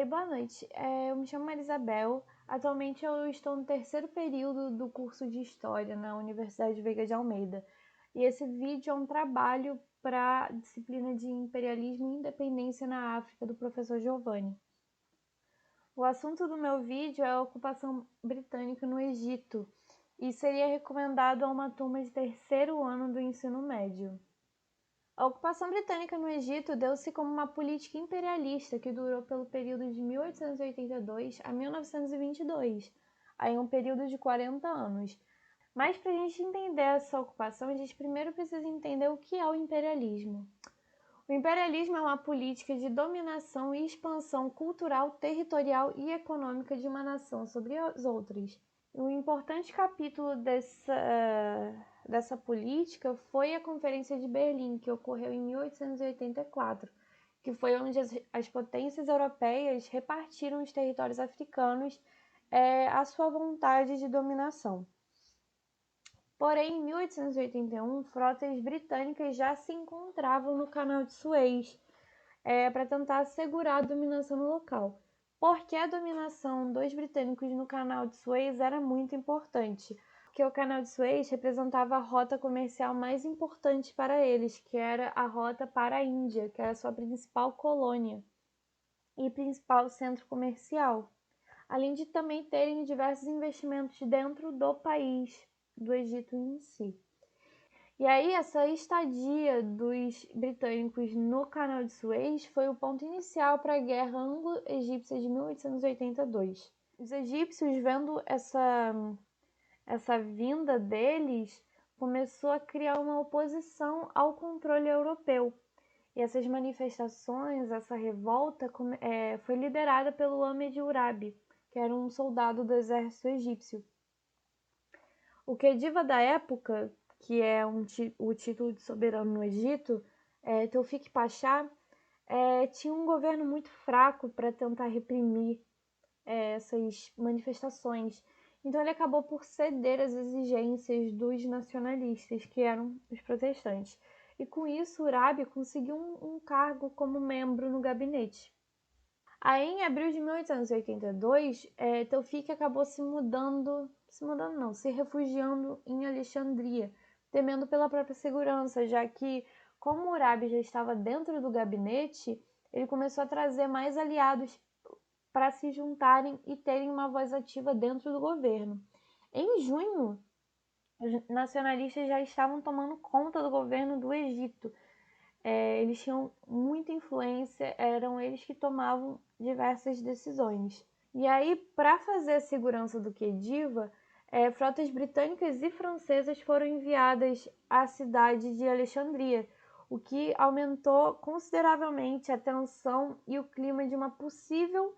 Boa noite. Eu me chamo Marisabel. Atualmente eu estou no terceiro período do curso de História na Universidade Veiga de Almeida. E esse vídeo é um trabalho para a disciplina de Imperialismo e Independência na África, do professor Giovanni. O assunto do meu vídeo é a ocupação britânica no Egito e seria recomendado a uma turma de terceiro ano do ensino médio. A ocupação britânica no Egito deu-se como uma política imperialista que durou pelo período de 1882 a 1922, aí um período de 40 anos. Mas para a gente entender essa ocupação, a gente primeiro precisa entender o que é o imperialismo. O imperialismo é uma política de dominação e expansão cultural, territorial e econômica de uma nação sobre as outras. Um importante capítulo dessa política foi a Conferência de Berlim, que ocorreu em 1884, que foi onde as potências europeias repartiram os territórios africanos à sua vontade de dominação. Porém, em 1881, frotas britânicas já se encontravam no Canal de Suez para tentar assegurar a dominação no local. Porque a dominação dos britânicos no Canal de Suez era muito importante, porque o Canal de Suez representava a rota comercial mais importante para eles, que era a rota para a Índia, que era a sua principal colônia e principal centro comercial, além de também terem diversos investimentos dentro do país, do Egito em si. E aí, essa estadia dos britânicos no Canal de Suez foi o ponto inicial para a Guerra Anglo-Egípcia de 1882. Os egípcios, vendo essa vinda deles, começou a criar uma oposição ao controle europeu. E essas manifestações, essa revolta, foi liderada pelo Ahmed Urabi, que era um soldado do exército egípcio. O Khedive da época, que é o título de soberano no Egito, Taoufik Pasha, tinha um governo muito fraco para tentar reprimir essas manifestações. Então ele acabou por ceder às exigências dos nacionalistas, que eram os protestantes. E com isso, Urabi conseguiu um cargo como membro no gabinete. Aí, em abril de 1882, Taoufik acabou se refugiando em Alexandria, temendo pela própria segurança, já que, como Urabi já estava dentro do gabinete, ele começou a trazer mais aliados para se juntarem e terem uma voz ativa dentro do governo. Em junho, os nacionalistas já estavam tomando conta do governo do Egito. Eles tinham muita influência, eram eles que tomavam diversas decisões. E aí, para fazer a segurança do Khedive, frotas britânicas e francesas foram enviadas à cidade de Alexandria, o que aumentou consideravelmente a tensão e o clima de uma possível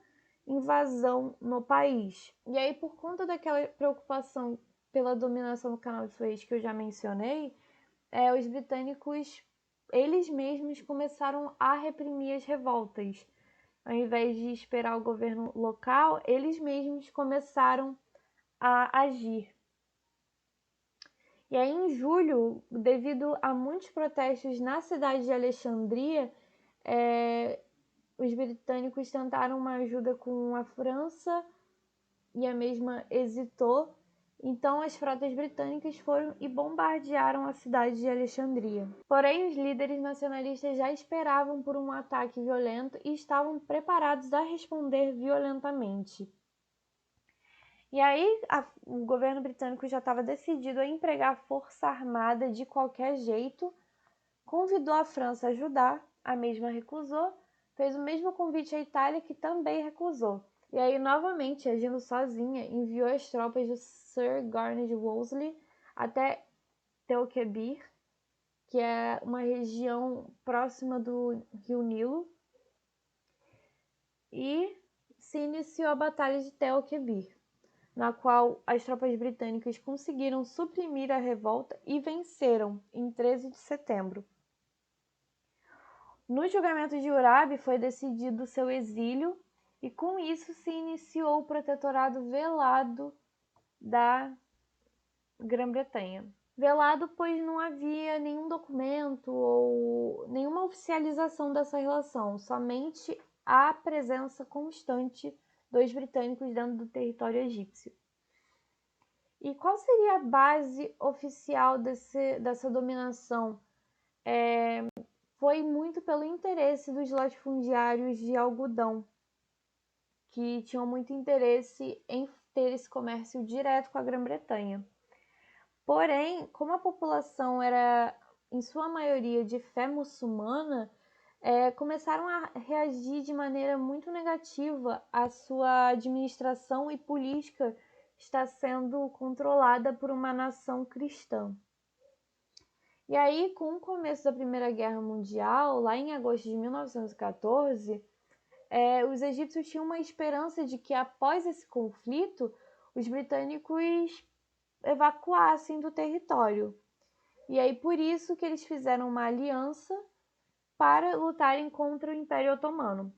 invasão no país. E aí, por conta daquela preocupação pela dominação do Canal de Suez que eu já mencionei, os britânicos, eles mesmos, começaram a reprimir as revoltas. Ao invés de esperar o governo local, eles mesmos começaram a agir. E aí, em julho, devido a muitos protestos na cidade de Alexandria, os britânicos tentaram uma ajuda com a França e a mesma hesitou. Então, as frotas britânicas foram e bombardearam a cidade de Alexandria. Porém, os líderes nacionalistas já esperavam por um ataque violento e estavam preparados a responder violentamente. E aí, o governo britânico já estava decidido a empregar força armada de qualquer jeito, convidou a França a ajudar, a mesma recusou, fez o mesmo convite à Itália, que também recusou. E aí, novamente, agindo sozinha, enviou as tropas do Sir Garnet Wolseley até Tel Quebir, que é uma região próxima do rio Nilo, e se iniciou a Batalha de Tel Quebir, na qual as tropas britânicas conseguiram suprimir a revolta e venceram em 13 de setembro. No julgamento de Urabi foi decidido seu exílio, e com isso se iniciou o protetorado velado da Grã-Bretanha. Velado, pois não havia nenhum documento ou nenhuma oficialização dessa relação, somente a presença constante dos britânicos dentro do território egípcio. E qual seria a base oficial dessa dominação? Foi muito pelo interesse dos latifundiários de algodão, que tinham muito interesse em ter esse comércio direto com a Grã-Bretanha. Porém, como a população era, em sua maioria, de fé muçulmana, começaram a reagir de maneira muito negativa à sua administração e política está sendo controlada por uma nação cristã. E aí, com o começo da Primeira Guerra Mundial, lá em agosto de 1914, os egípcios tinham uma esperança de que, após esse conflito, os britânicos evacuassem do território. E aí, por isso que eles fizeram uma aliança para lutarem contra o Império Otomano.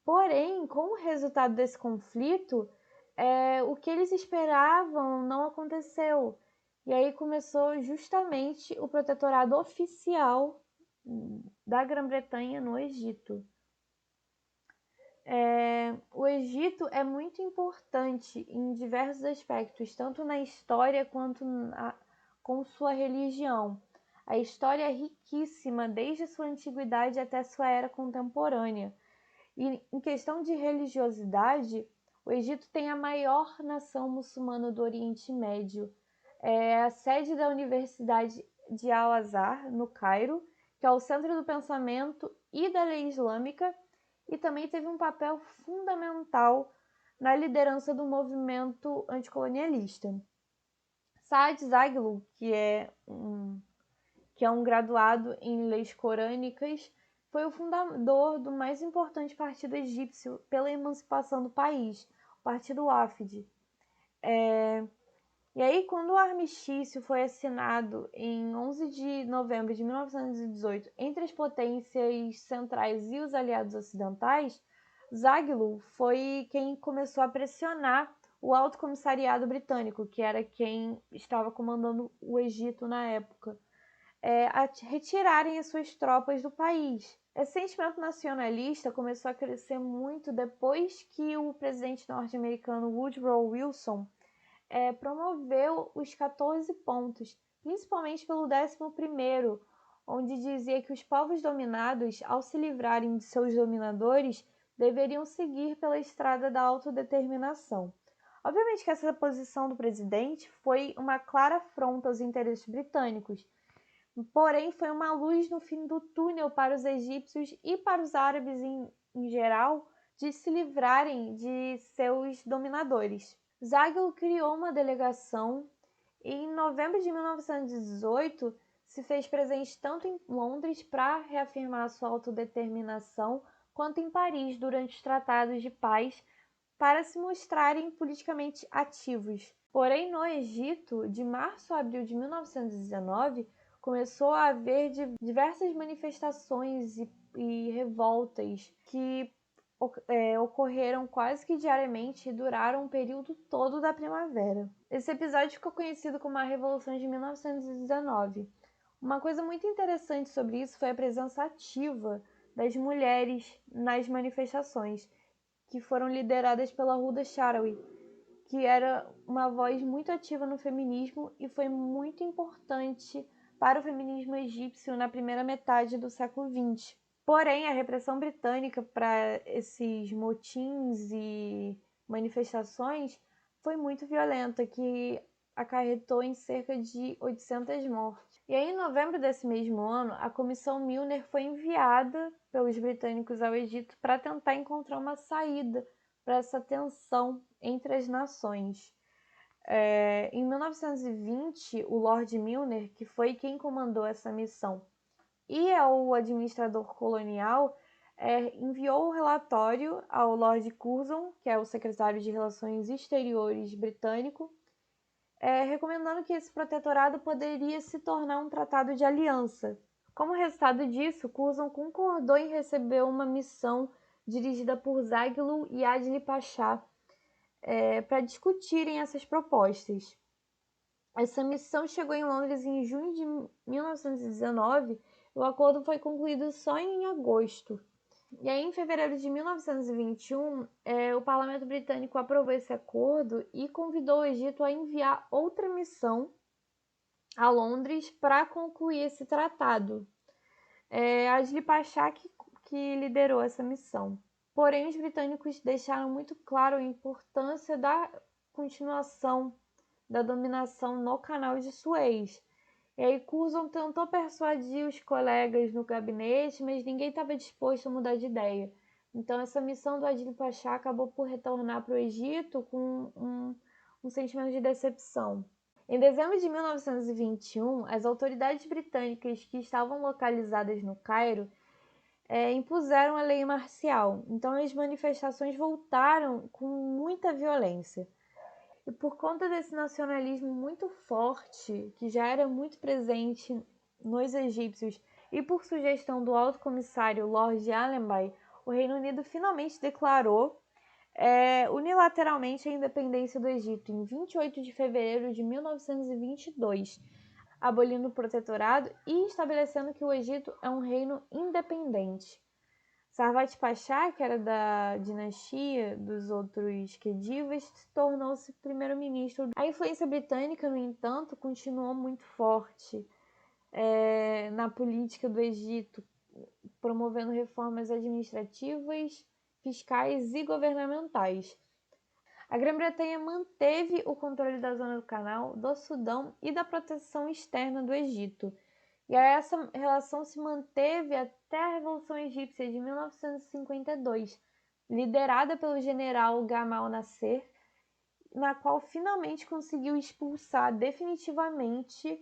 Porém, com o resultado desse conflito, o que eles esperavam não aconteceu. E aí começou justamente o protetorado oficial da Grã-Bretanha no Egito. O Egito é muito importante em diversos aspectos, tanto na história quanto com sua religião. A história é riquíssima desde a sua antiguidade até a sua era contemporânea. E em questão de religiosidade, o Egito tem a maior nação muçulmana do Oriente Médio. É a sede da Universidade de Al-Azhar, no Cairo, que é o centro do pensamento e da lei islâmica, e também teve um papel fundamental na liderança do movimento anticolonialista. Saad Zaghloul, que é um graduado em leis corânicas, foi o fundador do mais importante partido egípcio pela emancipação do país, o Partido Wafd. E aí, quando o armistício foi assinado em 11 de novembro de 1918 entre as potências centrais e os aliados ocidentais, Zaghloul foi quem começou a pressionar o Alto Comissariado Britânico, que era quem estava comandando o Egito na época, a retirarem as suas tropas do país. Esse sentimento nacionalista começou a crescer muito depois que o presidente norte-americano Woodrow Wilson promoveu os 14 pontos, principalmente pelo 11º, onde dizia que os povos dominados, ao se livrarem de seus dominadores, deveriam seguir pela estrada da autodeterminação. Obviamente que essa posição do presidente foi uma clara afronta aos interesses britânicos, porém foi uma luz no fim do túnel para os egípcios e para os árabes em geral de se livrarem de seus dominadores. Zaghloul criou uma delegação e em novembro de 1918 se fez presente tanto em Londres para reafirmar sua autodeterminação, quanto em Paris durante os tratados de paz para se mostrarem politicamente ativos. Porém, no Egito, de março a abril de 1919, começou a haver diversas manifestações e revoltas que ocorreram quase que diariamente e duraram o período todo da primavera. Esse episódio ficou conhecido como a Revolução de 1919. Uma coisa muito interessante sobre isso foi a presença ativa das mulheres nas manifestações, que foram lideradas pela Huda Sharawi, que era uma voz muito ativa no feminismo e foi muito importante para o feminismo egípcio na primeira metade do século XX. Porém, a repressão britânica para esses motins e manifestações foi muito violenta, que acarretou em cerca de 800 mortes. E aí, em novembro desse mesmo ano, a Comissão Milner foi enviada pelos britânicos ao Egito para tentar encontrar uma saída para essa tensão entre as nações. Em 1920, o Lord Milner, que foi quem comandou essa missão, e o administrador colonial, enviou o relatório ao Lord Curzon, que é o secretário de Relações Exteriores britânico, recomendando que esse protetorado poderia se tornar um tratado de aliança. Como resultado disso, Curzon concordou em receber uma missão dirigida por Zaghloul e Adli Pasha para discutirem essas propostas. Essa missão chegou em Londres em junho de 1919 e o acordo foi concluído só em agosto. E aí, em fevereiro de 1921, o parlamento britânico aprovou esse acordo e convidou o Egito a enviar outra missão a Londres para concluir esse tratado. Adli Pasha que liderou essa missão. Porém, os britânicos deixaram muito claro a importância da continuação da dominação no canal de Suez. E aí Curzon tentou persuadir os colegas no gabinete, mas ninguém estava disposto a mudar de ideia. Então essa missão do Adil Pasha acabou por retornar para o Egito com um sentimento de decepção. Em dezembro de 1921, as autoridades britânicas que estavam localizadas no Cairo impuseram a lei marcial. Então as manifestações voltaram com muita violência. E por conta desse nacionalismo muito forte, que já era muito presente nos egípcios, e por sugestão do alto comissário Lord Allenby, o Reino Unido finalmente declarou unilateralmente a independência do Egito em 28 de fevereiro de 1922, abolindo o protetorado e estabelecendo que o Egito é um reino independente. Sarvat Pasha, que era da dinastia dos outros Khedivas, tornou-se primeiro-ministro. A influência britânica, no entanto, continuou muito forte na política do Egito, promovendo reformas administrativas, fiscais e governamentais. A Grã-Bretanha manteve o controle da zona do canal, do Sudão e da proteção externa do Egito. E essa relação se manteve até a Revolução Egípcia de 1952, liderada pelo general Gamal Nasser, na qual finalmente conseguiu expulsar definitivamente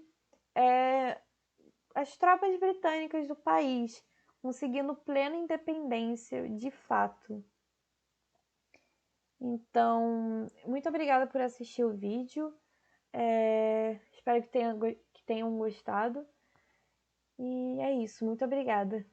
as tropas britânicas do país, conseguindo plena independência de fato. Então, muito obrigada por assistir o vídeo. Espero que tenham gostado. E é isso, muito obrigada.